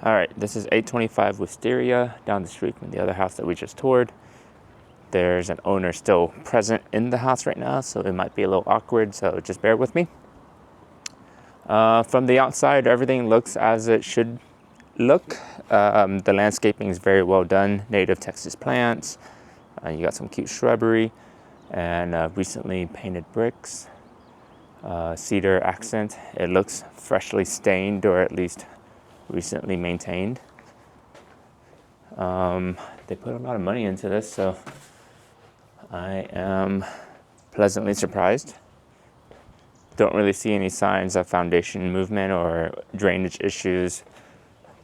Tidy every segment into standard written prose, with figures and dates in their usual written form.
All right, this is 825 Wisteria down the street from the other house that we just toured. There's an owner still present in the house right now, so it might be a little awkward, so just bear with me. From the outside, everything looks as it should look. The landscaping is very well done, native Texas plants. You got some cute shrubbery and recently painted bricks. Cedar accent. It looks freshly stained, or at least recently maintained. They put a lot of money into this, so I am pleasantly surprised. Don't really see any signs of foundation movement or drainage issues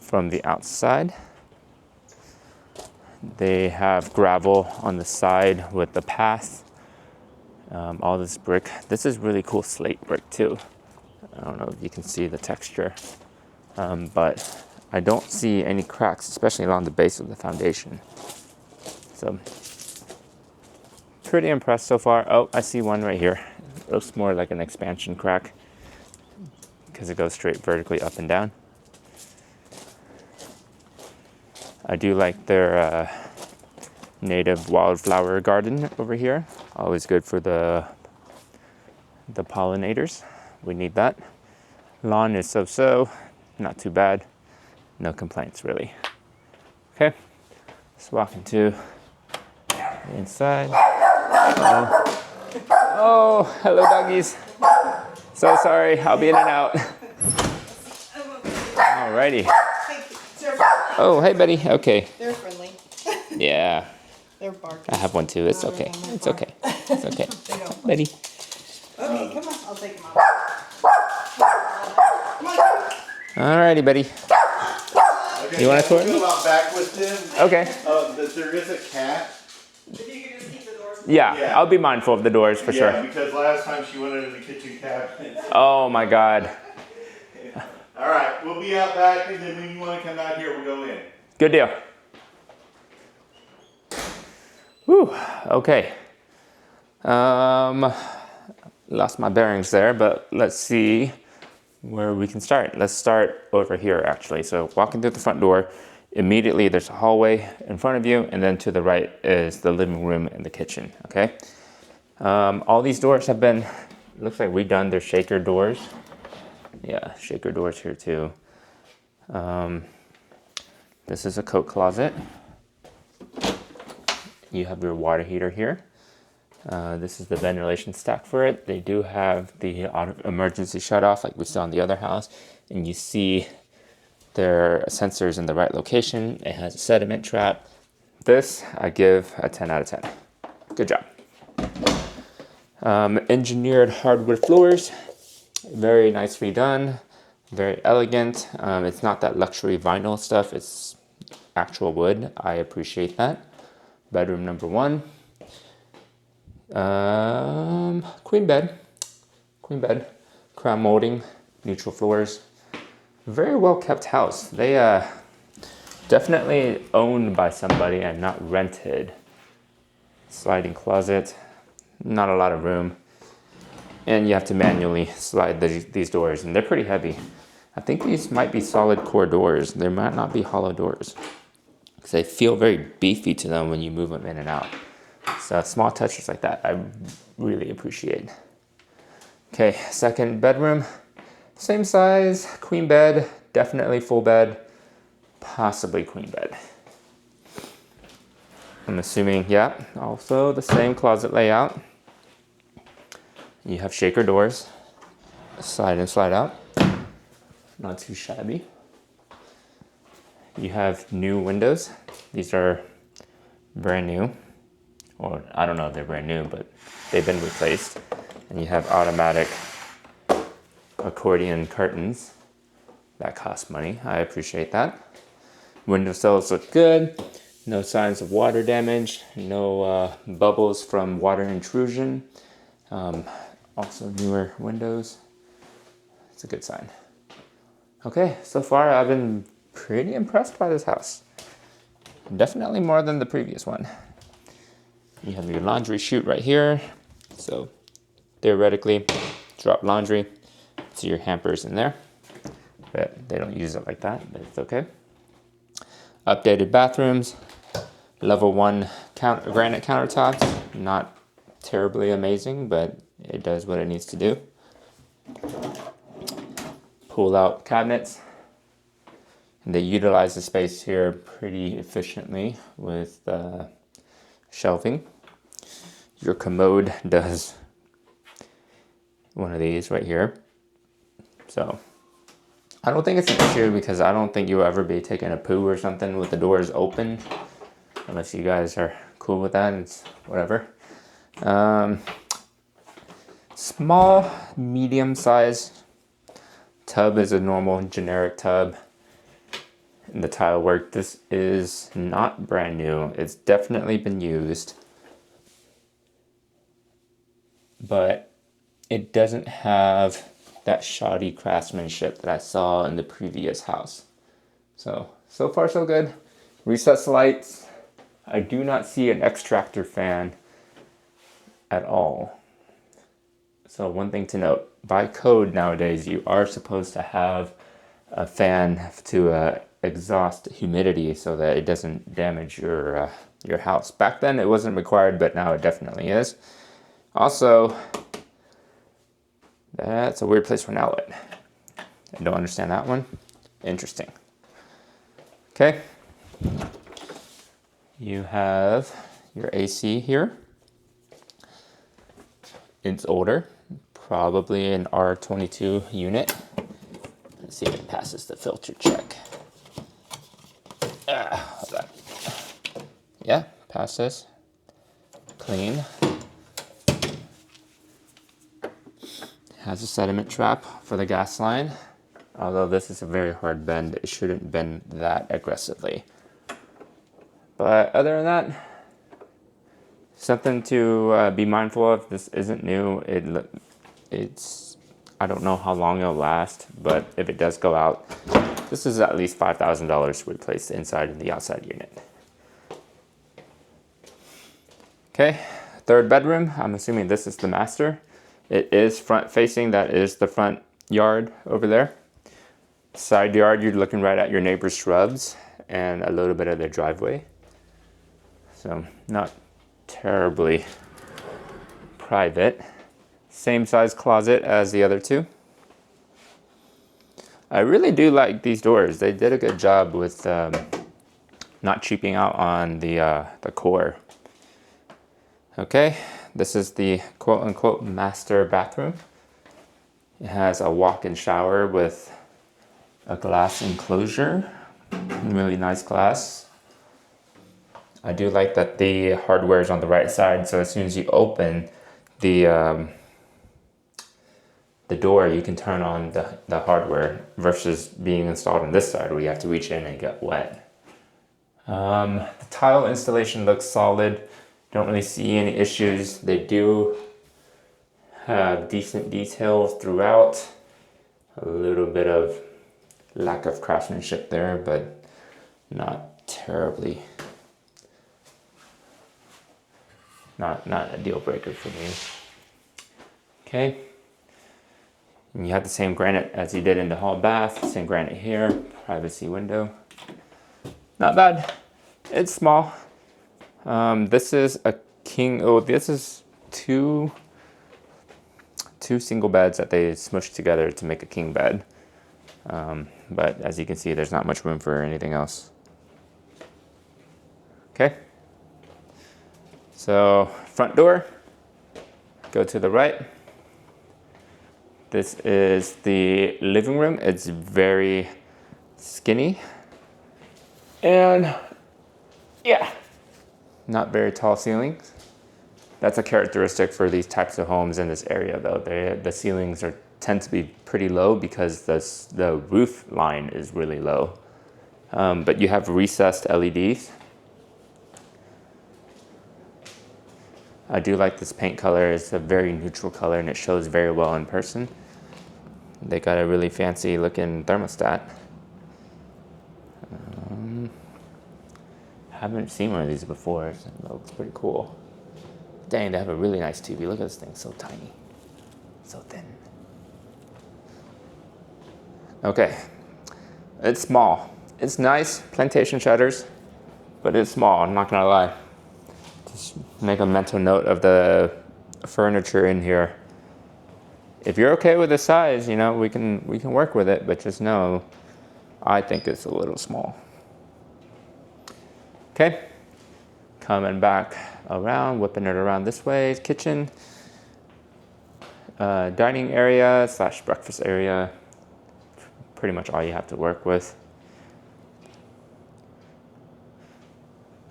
from the outside. They have gravel on the side with the path. All this brick. This is really cool slate brick too. I don't know if you can see the texture, but I don't see any cracks, especially along the base of the foundation. So pretty impressed so far. Oh, I see one right here. It looks more like an expansion crack because it goes straight vertically up and down. I do like their native wildflower garden over here. Always good for the pollinators. We need that. Lawn is so-so, not too bad. No complaints really. Okay, let's walk into the inside. Oh, hello doggies. So sorry, I'll be in and out. Alrighty. Oh, hey buddy, okay. They're friendly. Yeah. They're barking. I have one too, it's okay. It's okay. It's okay. They don't bark. Buddy. Okay, come on, I'll take them out. Come on. Alrighty, buddy. Okay, You want to tour go me? about back with them. Okay. There is a cat. If you could just keep the doors. Yeah, I'll be mindful of the doors for Yeah, sure. because last time she went into the kitchen cabinet. Oh my God. All right, we'll be out back, and then when you want to come out here, we'll go in. Good deal. Whew, okay. Lost my bearings there, but let's see where we can start. Let's start over here actually. So walking through the front door, immediately there's a hallway in front of you, and then to the right is the living room and the kitchen, okay? All these doors have been, looks like redone. They're shaker doors. Yeah, shaker doors here too. This is a coat closet. You have your water heater here. This is the ventilation stack for it. They do have the auto emergency shutoff like we saw in the other house. And you see their sensors in the right location. It has a sediment trap. This I give a 10 out of 10. Good job. Engineered hardwood floors. Very nicely done. Very elegant. It's not that luxury vinyl stuff. It's actual wood. I appreciate that. Bedroom number one. Queen bed. Crown molding. Neutral floors. Very well kept house. They definitely owned by somebody and not rented. Sliding closet. Not a lot of room. And you have to manually slide these doors, and they're pretty heavy. I think these might be solid core doors. They might not be hollow doors, because they feel very beefy to them when you move them in and out. So small touches like that, I really appreciate. Okay, second bedroom, same size, queen bed, definitely full bed, possibly queen bed. I'm assuming, yeah, also the same closet layout. You have shaker doors, slide in, slide out. Not too shabby. You have new windows. These are brand new. Or I don't know if they're brand new, but they've been replaced. And you have automatic accordion curtains. That cost money. I appreciate that. Window sills look good. No signs of water damage. No bubbles from water intrusion. Also newer windows. It's a good sign. Okay, so far I've been pretty impressed by this house. Definitely more than the previous one. You have your laundry chute right here. So theoretically, drop laundry to your hampers in there. But they don't use it like that, but it's okay. Updated bathrooms, level 1 granite countertops, not terribly amazing, but it does what it needs to do. Pull out cabinets. They utilize the space here pretty efficiently with shelving. Your commode does one of these right here. So I don't think it's an issue because I don't think you'll ever be taking a poo or something with the doors open. Unless you guys are cool with that, it's whatever. Small, medium size tub is a normal generic tub. And the tile work, this is not brand new. It's definitely been used. But it doesn't have that shoddy craftsmanship that I saw in the previous house. So far so good. Recessed lights. I do not see an extractor fan at all. So one thing to note, by code nowadays, you are supposed to have a fan to exhaust humidity so that it doesn't damage your house. Back then it wasn't required, but now it definitely is. Also, that's a weird place for an outlet. I don't understand that one. Interesting. Okay. You have your AC here. It's older, probably an R22 unit. Let's see if it passes the filter check. Hold on. Yeah, passes. Clean. Has a sediment trap for the gas line. Although this is a very hard bend, it shouldn't bend that aggressively. But other than that, something to be mindful of. This isn't new. It's I don't know how long it'll last, but if it does go out, this is at least $5,000 to replace the inside and the outside unit. Okay, third bedroom. I'm assuming this is the master. It is front facing. That is the front yard over there. Side yard, you're looking right at your neighbor's shrubs and a little bit of their driveway. So not terribly private. Same size closet as the other two. I really do like these doors. They did a good job with not cheaping out on the core. Okay, this is the quote-unquote master bathroom. It has a walk-in shower with a glass enclosure. Really nice glass. I do like that the hardware is on the right side, so as soon as you open the door, you can turn on the hardware versus being installed on this side where you have to reach in and get wet. The tile installation looks solid. Don't really see any issues. They do have decent details throughout. A little bit of lack of craftsmanship there, but not terribly. Not a deal breaker for me. Okay. And you have the same granite as you did in the hall bath. Same granite here. Privacy window. Not bad. It's small. This is a king. Oh, this is two single beds that they smushed together to make a king bed. But as you can see, there's not much room for anything else. Okay. So front door, go to the right. This is the living room. It's very skinny. And yeah, not very tall ceilings. That's a characteristic for these types of homes in this area though. The ceilings tend to be pretty low because the roof line is really low. But you have recessed LEDs. I do like this paint color. It's a very neutral color and it shows very well in person. They got a really fancy looking thermostat. Haven't seen one of these before. It looks pretty cool. Dang, they have a really nice TV. Look at this thing, so tiny, so thin. Okay, it's small. It's nice, plantation shutters, but it's small, I'm not gonna lie. Just make a mental note of the furniture in here. If you're okay with the size, you know, we can work with it, but just know, I think it's a little small. Okay, coming back around, whipping it around this way, kitchen, dining area / breakfast area, pretty much all you have to work with.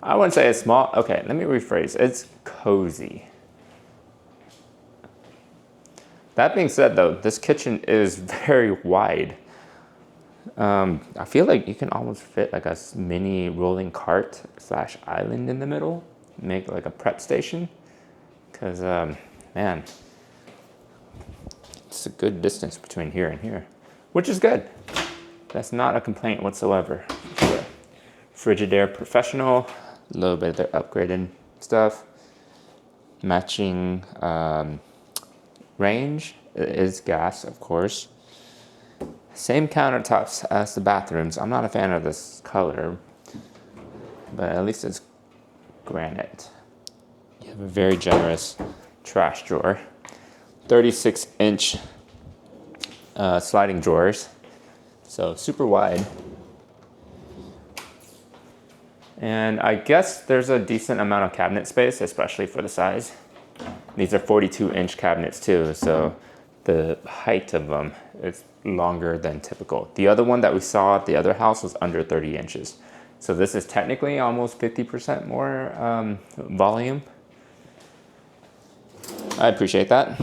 I wouldn't say it's small. Okay, let me rephrase. It's cozy. That being said, though, this kitchen is very wide. I feel like you can almost fit like a mini rolling cart / island in the middle. Make like a prep station. Because, man, it's a good distance between here and here, which is good. That's not a complaint whatsoever. Frigidaire Professional, a little bit of their upgraded stuff. Matching range is gas, of course. Same countertops as the bathrooms. I'm not a fan of this color, but at least it's granite. You have a very generous trash drawer. 36-inch sliding drawers, so super wide. And I guess there's a decent amount of cabinet space, especially for the size. These are 42-inch cabinets too, so the height of them is longer than typical. The other one that we saw at the other house was under 30 inches. So this is technically almost 50% more volume. I appreciate that.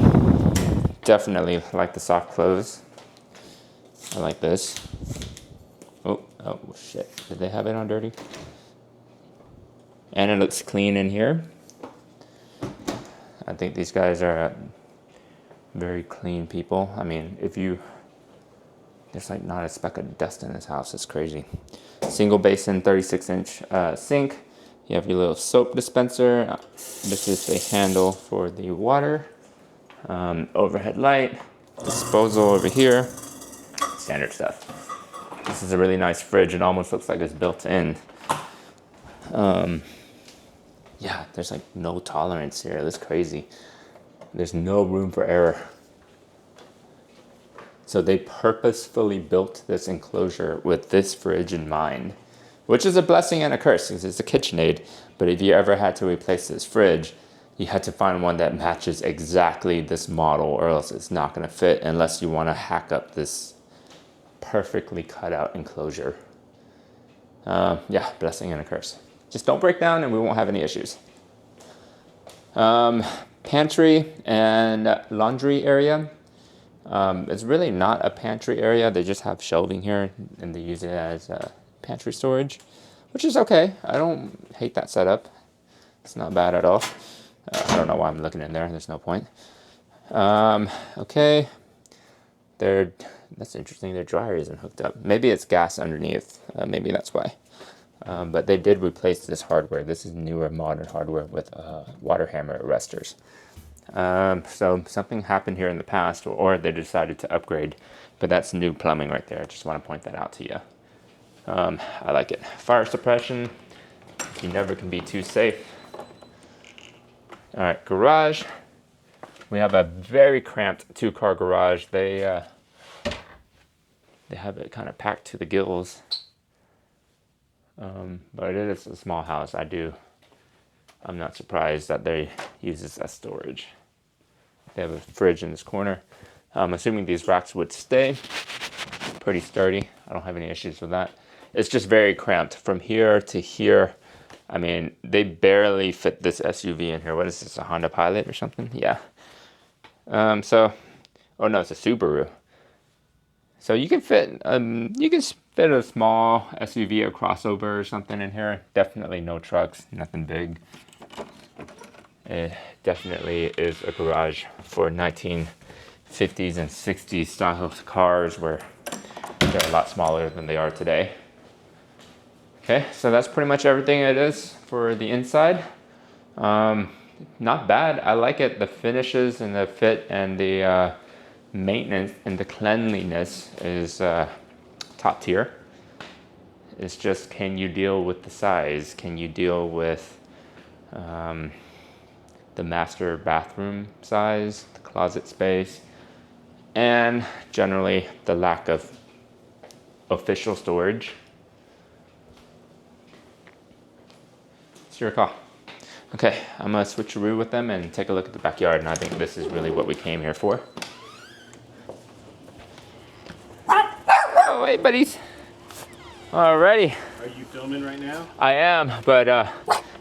Definitely like the soft clothes. I like this. Oh shit. Did they have it on dirty? And it looks clean in here. I think these guys are very clean people. I mean, there's like not a speck of dust in this house. It's crazy. Single basin, 36-inch sink. You have your little soap dispenser. This is the handle for the water. Overhead light. Disposal over here. Standard stuff. This is a really nice fridge. It almost looks like it's built in. Yeah, there's like no tolerance here. That's crazy. There's no room for error. So they purposefully built this enclosure with this fridge in mind, which is a blessing and a curse because it's a KitchenAid. But if you ever had to replace this fridge, you had to find one that matches exactly this model, or else it's not going to fit unless you want to hack up this perfectly cut out enclosure. Yeah, blessing and a curse. Just don't break down and we won't have any issues. Pantry and laundry area. It's really not a pantry area. They just have shelving here and they use it as pantry storage, which is okay. I don't hate that setup. It's not bad at all. I don't know why I'm looking in there. There's no point. Okay. That's interesting. Their dryer isn't hooked up. Maybe it's gas underneath. Maybe that's why. But they did replace this hardware. This is newer modern hardware with water hammer arresters. So something happened here in the past, or they decided to upgrade, but that's new plumbing right there. I just want to point that out to you. I like it. Fire suppression. You never can be too safe. All right, garage. We have a very cramped 2-car garage. They have it kind of packed to the gills. But it is a small house. I'm not surprised that they use this as storage. They have a fridge in this corner. I'm assuming these racks would stay pretty sturdy. I don't have any issues with that. It's just very cramped from here to here. I mean, they barely fit this SUV in here. What is this, a Honda Pilot or something? Yeah. Oh no, it's a Subaru. So you can fit a small SUV or crossover or something in here. Definitely no trucks, nothing big. It definitely is a garage for 1950s and 60s style cars where they're a lot smaller than they are today. Okay, so that's pretty much everything it is for the inside. Not bad. I like it. The finishes and the fit and the maintenance and the cleanliness is top tier. It's just, can you deal with the size? Can you deal with the master bathroom size, the closet space, and generally the lack of official storage? It's your call. Okay, I'm gonna switcheroo with them and take a look at the backyard, and I think this is really what we came here for. Oh, hey, buddies. Alrighty. Are you filming right now? I am, but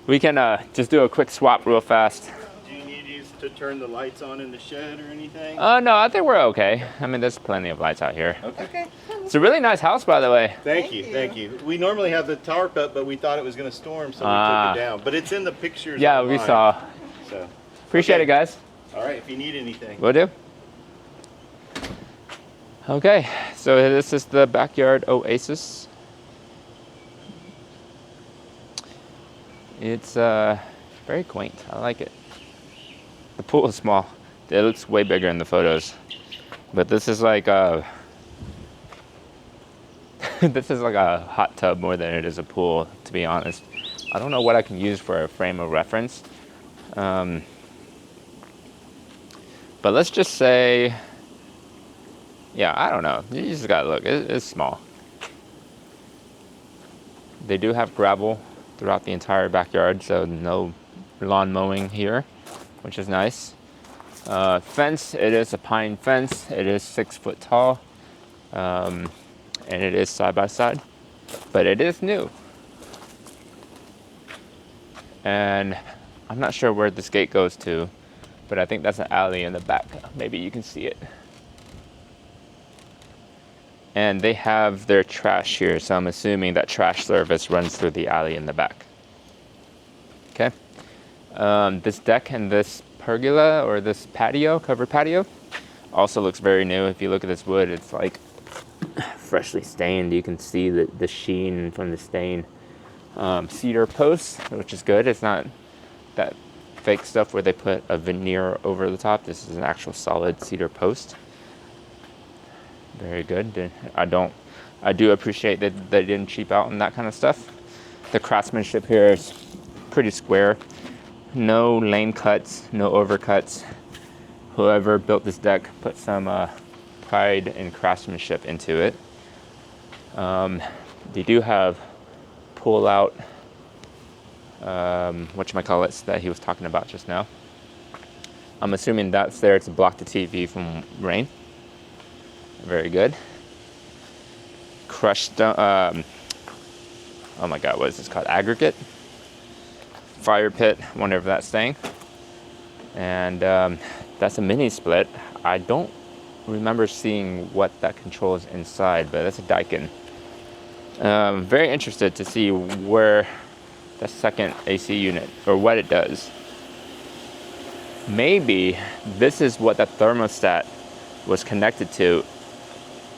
we can just do a quick swap real fast. Do you need us to turn the lights on in the shed or anything? No, I think we're okay. I mean, there's plenty of lights out here. Okay. It's a really nice house, by the way. Thank you. We normally have the tarp up, but we thought it was going to storm, so we took it down. But it's in the pictures. Yeah, online, we saw. So. Appreciate Okay. it, guys. All right, if you need anything. Will do. Okay, so this is the backyard oasis. It's very quaint. I like it. The pool is small. It looks way bigger in the photos, but this is like a this is like a hot tub more than it is a pool, to be honest. I don't know what I can use for a frame of reference, but let's just say, yeah, I don't know. You just gotta look. It's small. They do have gravel throughout the entire backyard, so no lawn mowing here, which is nice. Fence, it is a pine fence. It is 6 foot tall, and it is side by side, but it is new. And I'm not sure where this gate goes to, but I think that's an alley in the back. Maybe you can see it. And they have their trash here, so I'm assuming that trash service runs through the alley in the back. Okay. This deck and this pergola, or this patio, covered patio, also looks very new. If you look at this wood, it's like freshly stained. You can see the sheen from the stain. Cedar posts, which is good. It's not that fake stuff where they put a veneer over the top. This is an actual solid cedar post. Very good. I do appreciate that they didn't cheap out on that kind of stuff. The craftsmanship here is pretty square. No lane cuts, no overcuts. Whoever built this deck put some pride and craftsmanship into it. They do have pull out whatchamacallits that he was talking about just now. I'm assuming that's there to block the TV from rain. Very good. Crushed stone, oh my god, what is this called? Aggregate? Fire pit, wonder if that's staying. And that's a mini split. I don't remember seeing what that controls inside, but that's a Daikin. Very interested to see where the second AC unit, or what it does. Maybe this is what the thermostat was connected to,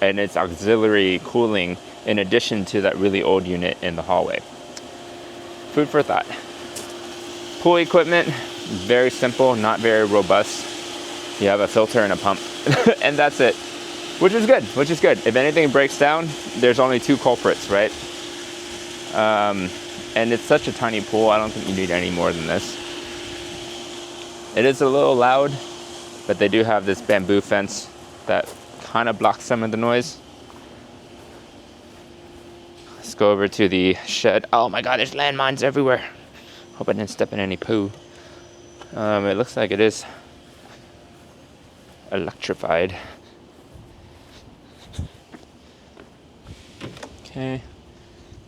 and it's auxiliary cooling in addition to that really old unit in the hallway. Food for thought. Pool equipment, very simple, not very robust. You have a filter and a pump, and that's it. Which is good. If anything breaks down, there's only 2 culprits, right? And it's such a tiny pool, I don't think you need any more than this. It is a little loud, but they do have this bamboo fence that kind of blocks some of the noise. Let's go over to the shed. Oh my god, there's landmines everywhere. Hope I didn't step in any poo. It looks like it is electrified. Okay.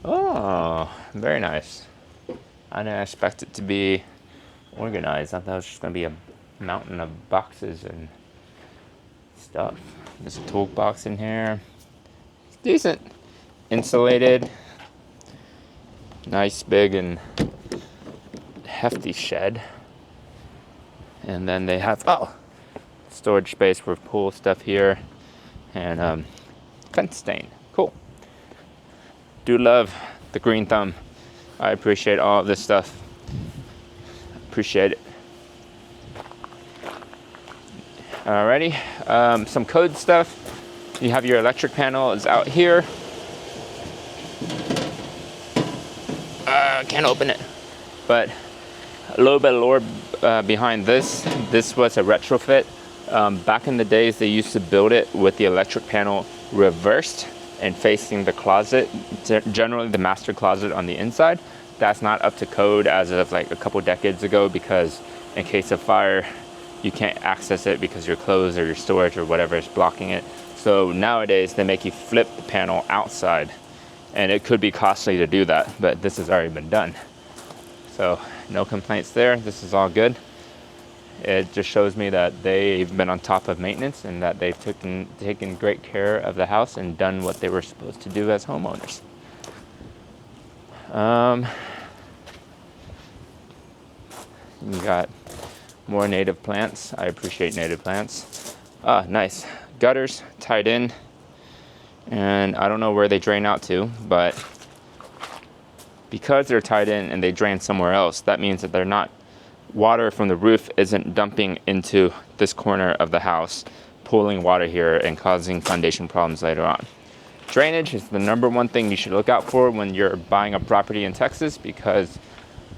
Oh, very nice. I didn't expect it to be organized. I thought it was just gonna be a mountain of boxes and stuff. There's a toolbox in here. It's decent. Insulated. Nice, big, and hefty shed. And then they have, storage space for pool stuff here. And fence stain. Cool. Do love the green thumb. I appreciate all of this stuff. Appreciate it. Alrighty, some code stuff. You have your electric panel is out here. Can't open it. But a little bit of lore behind this. This was a retrofit. Back in the days, they used to build it with the electric panel reversed and facing the closet, generally the master closet on the inside. That's not up to code as of like a couple decades ago, because in case of fire, you can't access it because your clothes or your storage or whatever is blocking it. So nowadays they make you flip the panel outside, and it could be costly to do that, but this has already been done. So no complaints there. This is all good. It just shows me that they've been on top of maintenance and that they've taken great care of the house and done what they were supposed to do as homeowners. You got more native plants. I appreciate native plants. Ah, nice. Gutters tied in, and I don't know where they drain out to, but because they're tied in and they drain somewhere else, that means that they're not, water from the roof isn't dumping into this corner of the house, pooling water here and causing foundation problems later on. Drainage is the #1 thing you should look out for when you're buying a property in Texas, because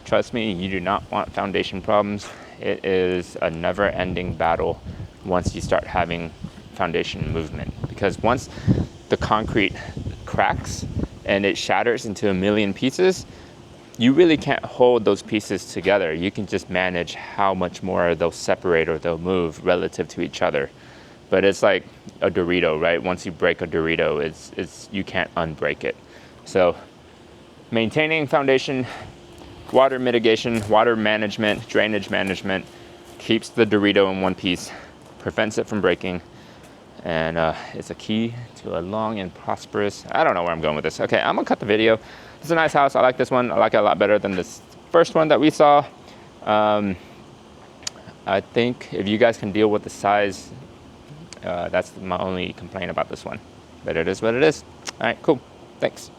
trust me, you do not want foundation problems. It is a never-ending battle once you start having foundation movement, because once the concrete cracks and it shatters into a million pieces, you really can't hold those pieces together. You can just manage how much more they'll separate or they'll move relative to each other. But it's like a Dorito, right? Once you break a Dorito, it's you can't unbreak it. So maintaining foundation, water mitigation, water management, drainage management keeps the Dorito in one piece, prevents it from breaking, and it's a key to a long and prosperous, I don't know where I'm going with this. Okay, I'm gonna cut the video. It's a nice house. I like this one. I like it a lot better than this first one that we saw. I think if you guys can deal with the size, that's my only complaint about this one. But it is what it is. All right, cool. Thanks.